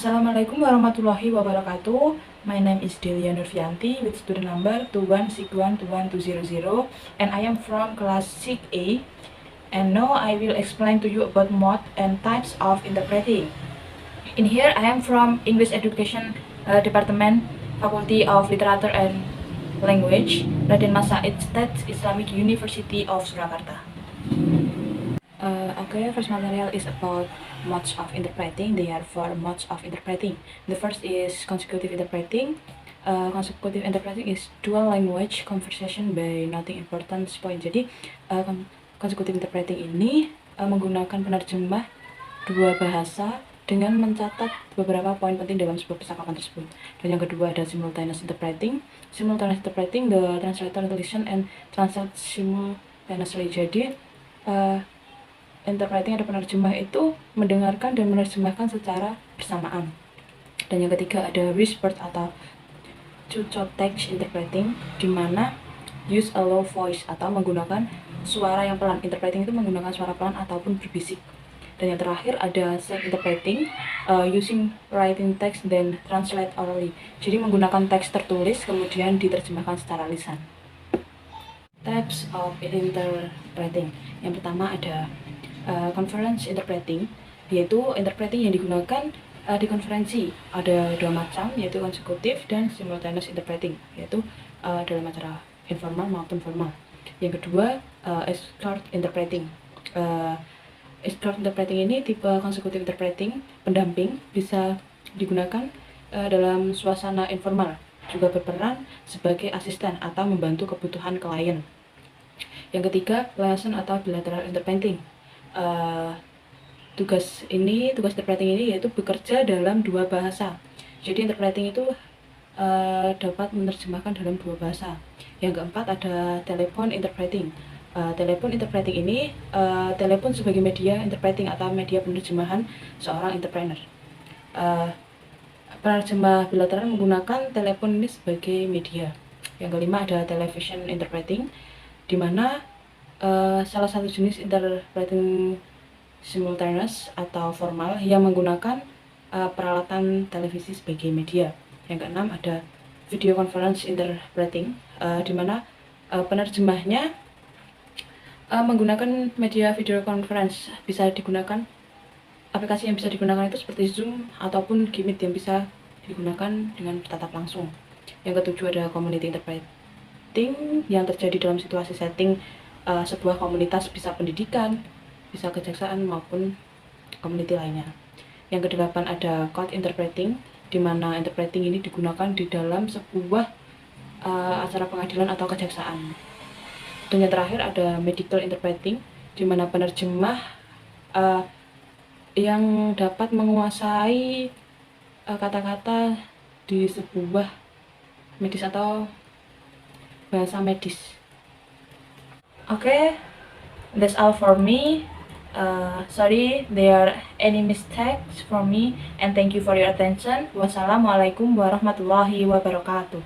Assalamualaikum warahmatullahi wabarakatuh. My name is Delia Nurfianti with student number 216121200 and I am from class 6A. And now I will explain to you about mode and types of interpreting. In here I am from English Education Department, Faculty of Literature and Language, Raden Mas Said State Islamic University of Surakarta. Okay, first material is about modes of interpreting. There are four modes of interpreting. The first is consecutive interpreting. Consecutive interpreting is dual language conversation by noting importance point. Jadi consecutive interpreting ini menggunakan penerjemah dua bahasa dengan mencatat beberapa poin penting dalam sebuah percakapan tersebut. Dan yang kedua ada simultaneous interpreting. Simultaneous interpreting, the translator listen and translate simultaneously. Jadi interpreting ada penerjemah itu mendengarkan dan menerjemahkan secara bersamaan. Dan yang ketiga ada whispered atau two-tone text interpreting, di mana use a low voice atau menggunakan suara yang pelan. Interpreting itu menggunakan suara pelan ataupun berbisik. Dan yang terakhir ada self interpreting, using writing text then translate orally. Jadi menggunakan teks tertulis kemudian diterjemahkan secara lisan. Types of interpreting. Yang pertama ada conference interpreting, yaitu interpreting yang digunakan di konferensi. Ada dua macam, yaitu consecutive dan simultaneous interpreting, yaitu dalam acara informal maupun formal. Yang kedua escort interpreting. Escort interpreting ini tipe consecutive interpreting pendamping, bisa digunakan dalam suasana informal, juga berperan sebagai asisten atau membantu kebutuhan klien. Yang ketiga liaison atau bilateral interpreting. Tugas interpreting ini yaitu bekerja dalam dua bahasa. Jadi interpreting itu dapat menerjemahkan dalam dua bahasa. Yang keempat ada telepon interpreting. Telepon interpreting ini telepon sebagai media interpreting atau media penerjemahan seorang entrepreneur. Penerjemah bilateral menggunakan telepon ini sebagai media. Yang kelima ada television interpreting, di mana salah satu jenis interpreting simultaneous atau formal yang menggunakan peralatan televisi sebagai media. Yang keenam ada video conference interpreting, di mana penerjemahnya menggunakan media video conference. Bisa digunakan aplikasi yang bisa digunakan itu seperti Zoom ataupun Gmeet yang bisa digunakan dengan bertatap langsung. Yang ketujuh ada community interpreting yang terjadi dalam situasi setting sebuah komunitas, bisa pendidikan, bisa kejaksaan maupun community lainnya. Yang kedelapan ada court interpreting, di mana interpreting ini digunakan di dalam sebuah acara pengadilan atau kejaksaan. Dan yang terakhir ada medical interpreting, di mana penerjemah yang dapat menguasai kata-kata di sebuah medis atau bahasa medis. Okay, that's all for me. Sorry there are any mistakes for me, and thank you for your attention. Wassalamualaikum warahmatullahi wabarakatuh.